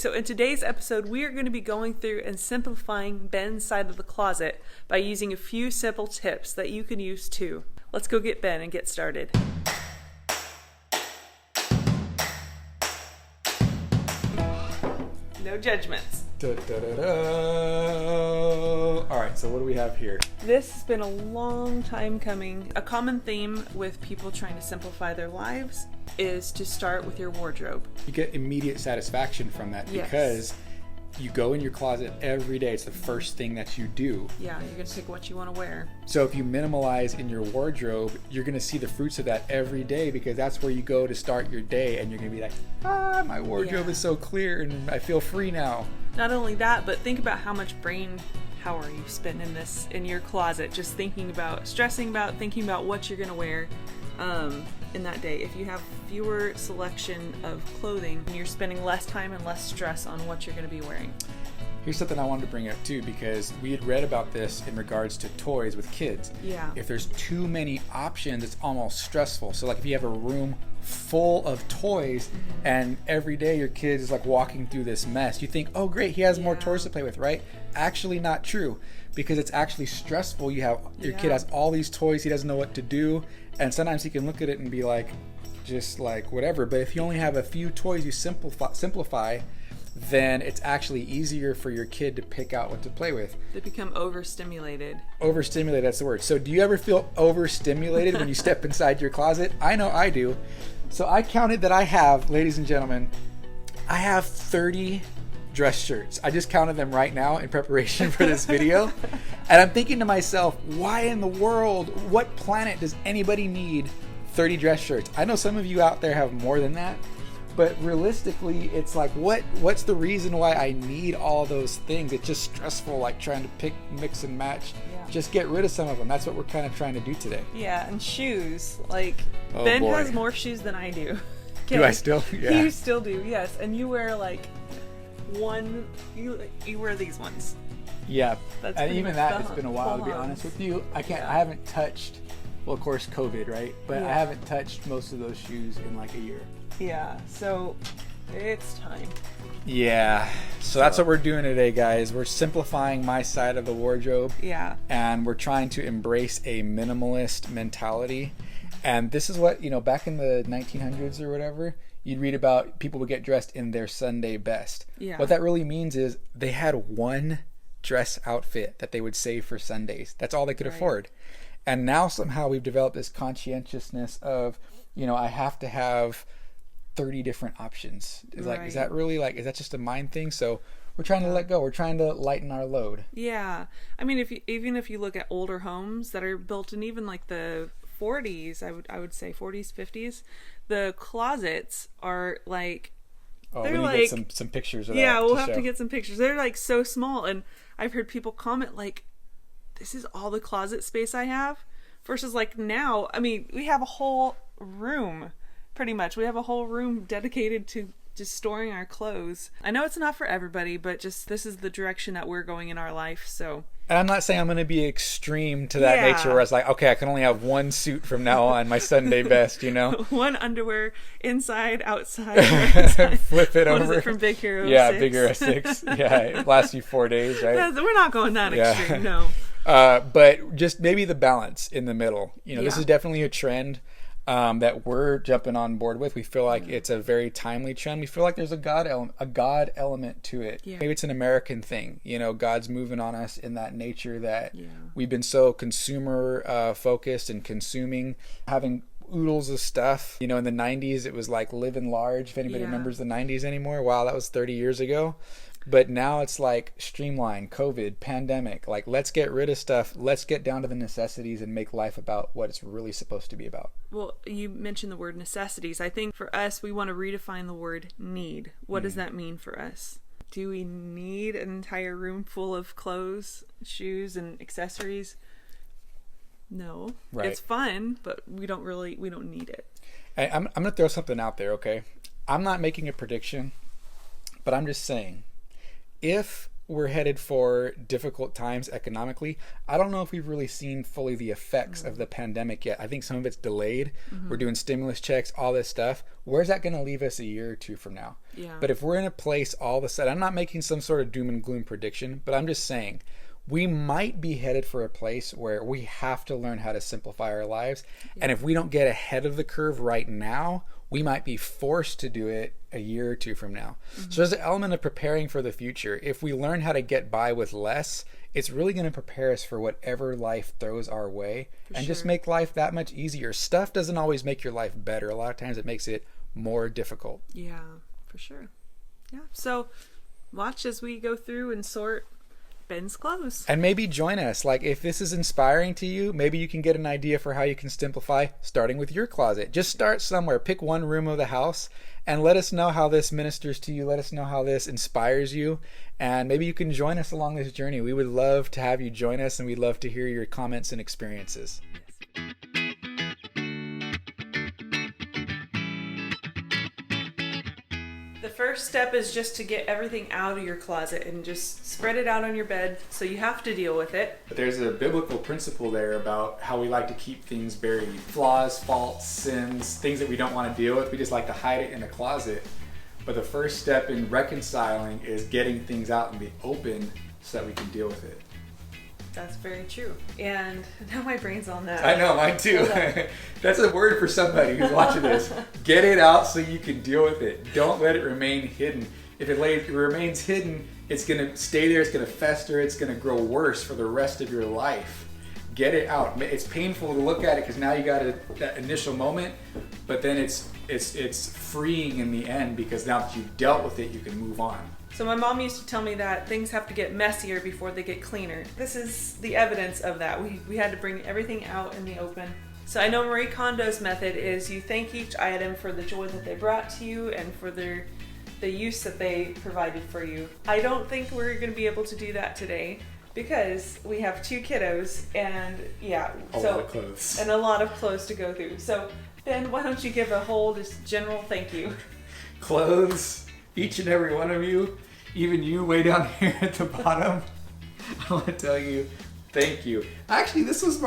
So in today's episode, we are going to be going through and simplifying Ben's side of the closet by using a few simple tips that you can use too. Let's go get Ben and get started. No judgments. Da, da, da, da. All right, so what do we have here? This has been a long time coming. A common theme with people trying to simplify their lives is to start with your wardrobe. You get immediate satisfaction from that because you go in your closet every day. It's the first thing that you do. Yeah, you're going to pick what you want to wear. So if you minimalize in your wardrobe, you're going to see the fruits of that every day because that's where you go to start your day and you're going to be like, my wardrobe is so clear and I feel free now. Not only that, but think about how much brain power you spend in your closet, just thinking about what you're going to wear in that day. If you have fewer selection of clothing, you're spending less time and less stress on what you're going to be wearing. Here's something I wanted to bring up too, because we had read about this in regards to toys with kids. Yeah. If there's too many options, it's almost stressful. So like if you have a room full of toys and every day your kid is like walking through this mess, you think, oh great, he has more toys to play with, right? Actually not true, because it's actually stressful. You have your kid has all these toys, he doesn't know what to do, and sometimes he can look at it and be like, just like whatever. But if you only have a few toys, you simplify, then it's actually easier for your kid to pick out what to play with. They become overstimulated. Overstimulated, that's the word. So do you ever feel overstimulated when you step inside your closet? I know I do. So I counted that I have, ladies and gentlemen, I have 30 dress shirts. I just counted them right now in preparation for this video. And I'm thinking to myself, why in the world, what planet does anybody need 30 dress shirts? I know some of you out there have more than that. But realistically, it's like, what's the reason why I need all those things? It's just stressful, like trying to pick, mix, and match. Yeah. Just get rid of some of them. That's what we're kind of trying to do today. Yeah, and shoes. Like, Ben has more shoes than I do. Okay. Do I still? Yeah. You still do, yes. And you wear like you wear these ones. Yeah, and even that, it's been a while to be honest with you. I haven't touched, well, of course, COVID, right? But I haven't touched most of those shoes in like a year. Yeah, so it's time. Yeah, so that's what we're doing today, guys. We're simplifying my side of the wardrobe. Yeah. And we're trying to embrace a minimalist mentality. And this is what, back in the 1900s or whatever, you'd read about people would get dressed in their Sunday best. Yeah. What that really means is they had one dress outfit that they would save for Sundays. That's all they could afford. And now somehow we've developed this conscientiousness of, I have to have 30 different options. Is that really is that just a mind thing? So we're trying to let go. We're trying to lighten our load. Yeah. I mean, if you look at older homes that are built in even like the 40s, I would say 40s, 50s, the closets are like, they're like, get some pictures of that. Yeah, we'll have to get some pictures. They're like so small, and I've heard people comment like, this is all the closet space I have, versus like now, I mean, we have a whole room. Pretty much. We have a whole room dedicated to just storing our clothes. I know it's not for everybody, but just this is the direction that we're going in our life. So, and I'm not saying I'm going to be extreme to that nature where it's like, okay, I can only have one suit from now on, my Sunday best, One underwear, inside, outside. Flip it over. What is it from Big Hero 6? Yeah, Big Hero 6. Yeah, it lasts you 4 days, right? We're not going that extreme, no. But just maybe the balance in the middle. This is definitely a trend that we're jumping on board with. We feel like it's a very timely trend. We feel like there's a God element to it. Yeah. Maybe it's an American thing. God's moving on us in that nature that we've been so consumer focused and consuming, having oodles of stuff. In the 90s, it was like living large. If anybody remembers the 90s anymore, wow, that was 30 years ago. But now it's like streamline, COVID, pandemic. Like, let's get rid of stuff. Let's get down to the necessities and make life about what it's really supposed to be about. Well, you mentioned the word necessities. I think for us, we want to redefine the word need. What does that mean for us? Do we need an entire room full of clothes, shoes, and accessories? No. Right. It's fun, but we don't need it. I'm going to throw something out there, okay? I'm not making a prediction, but I'm just saying, if we're headed for difficult times economically. I don't know if we've really seen fully the effects of the pandemic yet. I think some of it's delayed. We're doing stimulus checks, all this stuff. Where's that going to leave us a year or two from now? Yeah. But if we're in a place all of a sudden, I'm not making some sort of doom and gloom prediction, but I'm just saying we might be headed for a place where we have to learn how to simplify our lives. Yeah. And if we don't get ahead of the curve right now, we might be forced to do it a year or two from now. So there's an element of preparing for the future. If we learn how to get by with less, it's really going to prepare us for whatever life throws our way and just make life that much easier. Stuff doesn't always make your life better. A lot of times it makes it more difficult. Yeah, for sure. Yeah. So watch as we go through and sort Ben's clothes. And maybe join us. Like, if this is inspiring to you, maybe you can get an idea for how you can simplify, starting with your closet. Just start somewhere. Pick one room of the house and let us know how this ministers to you. Let us know how this inspires you. And maybe you can join us along this journey. We would love to have you join us, and we'd love to hear your comments and experiences. Yes. The first step is just to get everything out of your closet and just spread it out on your bed, so you have to deal with it. But there's a biblical principle there about how we like to keep things buried. Flaws, faults, sins, things that we don't want to deal with. We just like to hide it in the closet. But the first step in reconciling is getting things out in the open so that we can deal with it. That's very true. And now my brain's on that. I know, mine too. That's a word for somebody who's watching this. Get it out so you can deal with it. Don't let it remain hidden. If it remains hidden, it's going to stay there, it's going to fester, it's going to grow worse for the rest of your life. Get it out. It's painful to look at it because now you got that initial moment, but then it's freeing in the end because now that you've dealt with it, you can move on. So my mom used to tell me that things have to get messier before they get cleaner. This is the evidence of that. We had to bring everything out in the open. So I know Marie Kondo's method is you thank each item for the joy that they brought to you and for the use that they provided for you. I don't think we're going to be able to do that today because we have 2 kiddos and a lot of clothes. And a lot of clothes to go through. So Ben, why don't you give a whole just general thank you? Clothes, each and every one of you. Even you way down here at the bottom, I want to tell you, thank you. Actually, this was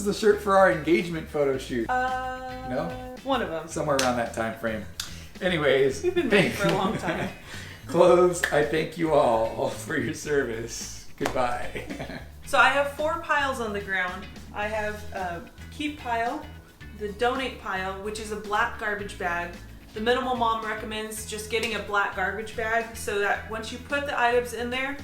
the shirt for our engagement photo shoot. No? One of them. Somewhere around that time frame. Anyways. We've been married for a long time. Clothes, I thank you all for your service. Goodbye. So I have 4 piles on the ground. I have a keep pile, the donate pile, which is a black garbage bag. The Minimal Mom recommends just getting a black garbage bag so that once you put the items in there,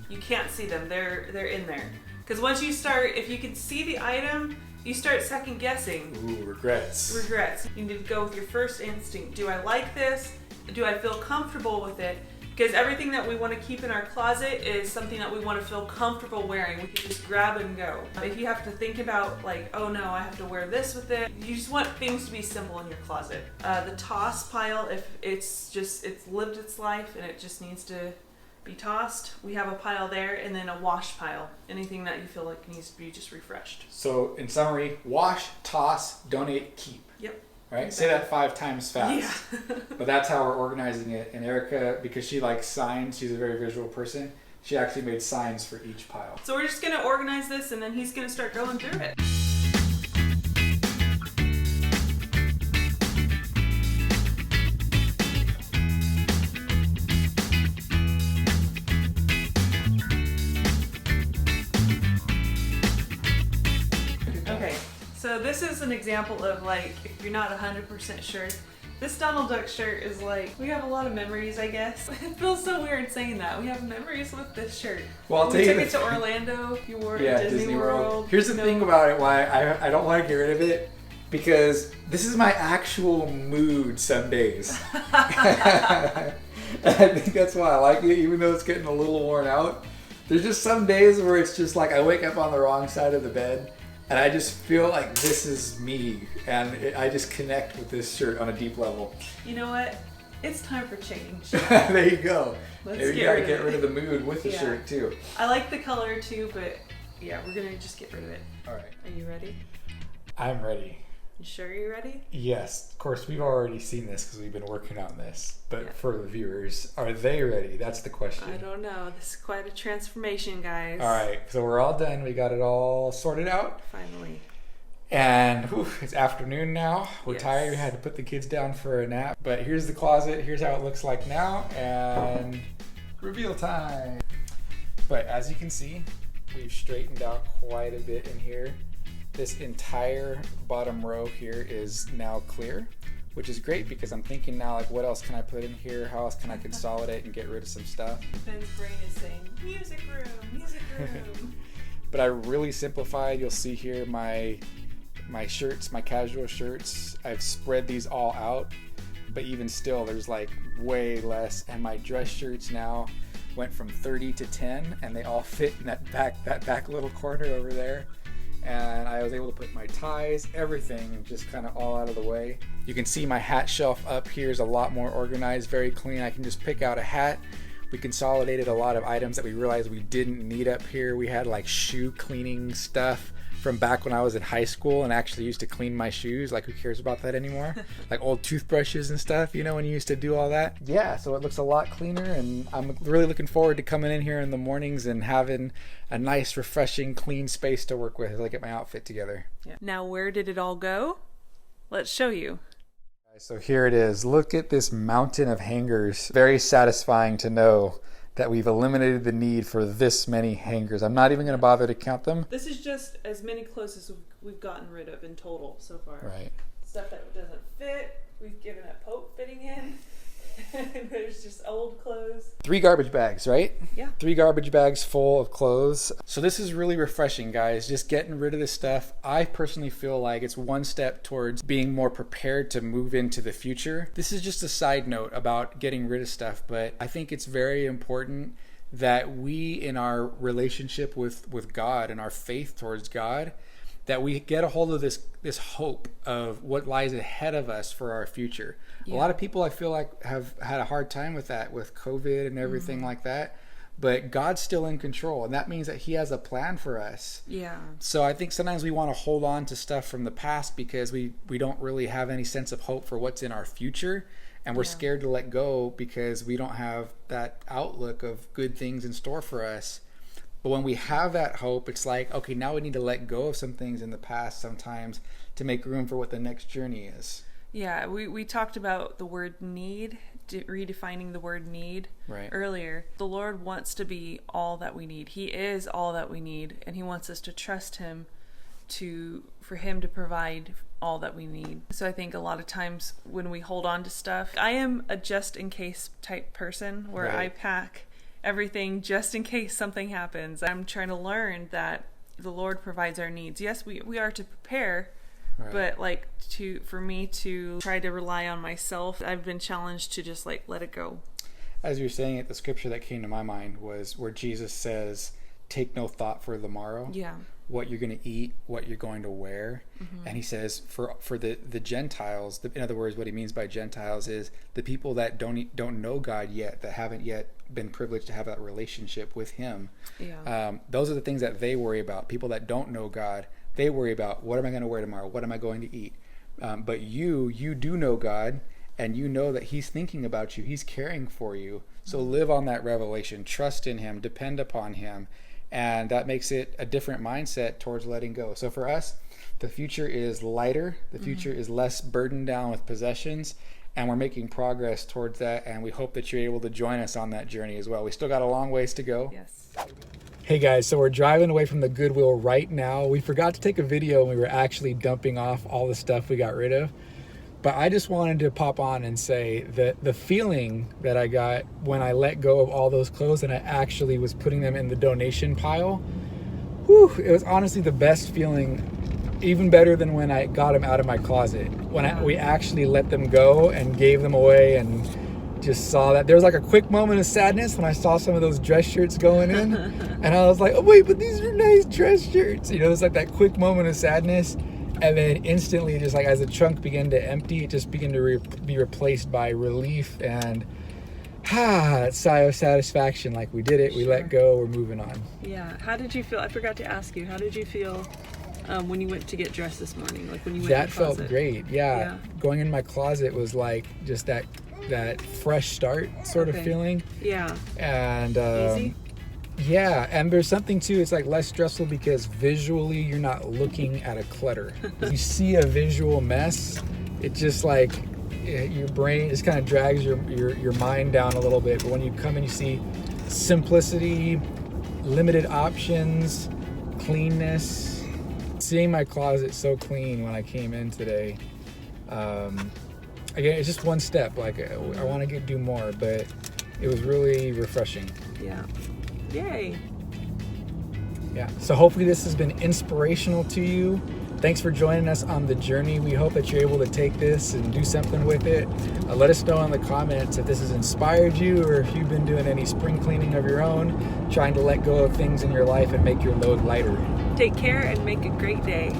you can't see them. They're in there. Because once you start, if you can see the item, you start second guessing. Ooh, regrets. You need to go with your first instinct. Do I like this? Do I feel comfortable with it? Because everything that we want to keep in our closet is something that we want to feel comfortable wearing. We can just grab and go. If you have to think about like, oh no, I have to wear this with it. You just want things to be simple in your closet. The toss pile, if it's lived its life and it just needs to be tossed, we have a pile there, and then a wash pile. Anything that you feel like needs to be just refreshed. So in summary, wash, toss, donate, keep. Yep. Right? Say that 5 times fast. Yeah. But that's how we're organizing it. And Erica, because she likes signs, she's a very visual person, she actually made signs for each pile. So we're just going to organize this, and then he's going to start going through it. So this is an example of like, if you're not 100% sure, this Donald Duck shirt is like, we have a lot of memories, I guess. It feels so weird saying that. We have memories with this shirt. Well, we took it to Orlando, you wore it at Disney World. Here's the thing about it, why I don't want to get rid of it, because this is my actual mood some days. I think that's why I like it, even though it's getting a little worn out. There's just some days where it's just like I wake up on the wrong side of the bed. And I just feel like this is me, and I just connect with this shirt on a deep level. You know what? It's time for change. There you go. Maybe you gotta get rid of the mood with the shirt too. I like the color too, but yeah, we're gonna just get rid of it. All right. Are you ready? I'm ready. You sure you're ready? Yes. Of course, we've already seen this because we've been working on this. But Yeah. for the viewers, are they ready? That's the question. I don't know. This is quite a transformation, guys. All right. So we're all done. We got it all sorted out. Finally. And it's afternoon now. We're Yes. tired. We had to put the kids down for a nap. But here's the closet. Here's how it looks like now. And reveal time. But as you can see, we've straightened out quite a bit in here. This entire bottom row here is now clear, which is great because I'm thinking now, like, what else can I put in here? How else can I consolidate and get rid of some stuff? Ben's brain is saying, music room, music room. But I really simplified. You'll see here my shirts, my casual shirts. I've spread these all out, but even still, there's like way less. And my dress shirts now went from 30 to 10, and they all fit in that back little corner over there. And I was able to put my ties, everything just kind of all out of the way. You can see my hat shelf up here is a lot more organized, very clean. I can just pick out a hat. We consolidated a lot of items that we realized we didn't need up here. We had like shoe cleaning stuff from back when I was in high school and actually used to clean my shoes. Like, who cares about that anymore? Like old toothbrushes and stuff, you know, when you used to do all that. Yeah, so it looks a lot cleaner, and I'm really looking forward to coming in here in the mornings and having a nice, refreshing, clean space to work with as I get my outfit together. Yeah. Now, where did it all go? Let's show you. So here it is. Look at this mountain of hangers. Very satisfying to know that we've eliminated the need for this many hangers. I'm not even going to bother to count them. This is just as many clothes as we've gotten rid of in total so far. Right. Stuff that doesn't fit, we've given up hope fitting in. There's just old clothes. 3 garbage bags, right? Yeah. 3 garbage bags full of clothes. So this is really refreshing, guys. Just getting rid of this stuff. I personally feel like it's one step towards being more prepared to move into the future. This is just a side note about getting rid of stuff, but I think it's very important that we, in our relationship with God and our faith towards God, that we get a hold of this hope of what lies ahead of us for our future. Yeah. A lot of people, I feel like, have had a hard time with that, with COVID and everything like that. But God's still in control, and that means that He has a plan for us. Yeah. So I think sometimes we want to hold on to stuff from the past because we don't really have any sense of hope for what's in our future. And we're scared to let go because we don't have that outlook of good things in store for us. But when we have that hope, it's like, okay, now we need to let go of some things in the past sometimes to make room for what the next journey is. Yeah, we talked about the word need, redefining the word need earlier. The Lord wants to be all that we need. He is all that we need, and He wants us to trust Him for Him to provide all that we need. So I think a lot of times when we hold on to stuff, I am a just in case type person where I pack everything just in case something happens. I'm trying to learn that the Lord provides our needs. Yes, we are to prepare, but like for me to try to rely on myself, I've been challenged to just like let it go. As you were saying it, the scripture that came to my mind was where Jesus says, take no thought for the morrow. Yeah. What you're going to eat, what you're going to wear. Mm-hmm. And He says for the Gentiles, in other words, what He means by Gentiles is the people that don't know God yet, that haven't yet been privileged to have that relationship with Him. Yeah. Those are the things that they worry about. People that don't know God, they worry about, what am I going to wear tomorrow? What am I going to eat? But you do know God, and you know that He's thinking about you. He's caring for you. So live on that revelation. Trust in Him. Depend upon Him. And that makes it a different mindset towards letting go. So for us, the future is lighter. The future is less burdened down with possessions. And we're making progress towards that. And we hope that you're able to join us on that journey as well. We still got a long ways to go. Yes. Hey guys, so we're driving away from the Goodwill right now. We forgot to take a video when we were actually dumping off all the stuff we got rid of. But I just wanted to pop on and say that the feeling that I got when I let go of all those clothes and I actually was putting them in the donation pile, it was honestly the best feeling, even better than when I got them out of my closet. When we actually let them go and gave them away and just saw that. There was like a quick moment of sadness when I saw some of those dress shirts going in. And I was like, oh wait, but these are nice dress shirts. You know, it's like that quick moment of sadness. And then instantly, just like as the trunk began to empty, it just began to be replaced by relief and that sigh of satisfaction. Like, we did it, we let go, we're moving on. Yeah. How did you feel? I forgot to ask you. How did you feel when you went to get dressed this morning? Like when you went That in the felt closet? great. Yeah. Going in my closet was like just that fresh start sort of feeling. Yeah. And Easy? yeah, and there's something too, it's like less stressful because visually you're not looking at a clutter. You see a visual mess, it just like your brain just kind of drags your mind down a little bit. But when you come and you see simplicity, limited options, cleanness, seeing my closet so clean when I came in today, again, it's just one step. Like I want to do more, but it was really refreshing. Yeah. Yay. Yeah. So hopefully this has been inspirational to you. Thanks for joining us on the journey. We hope that you're able to take this and do something with it. Let us know in the comments if this has inspired you or if you've been doing any spring cleaning of your own, trying to let go of things in your life and make your load lighter. Take care and make a great day.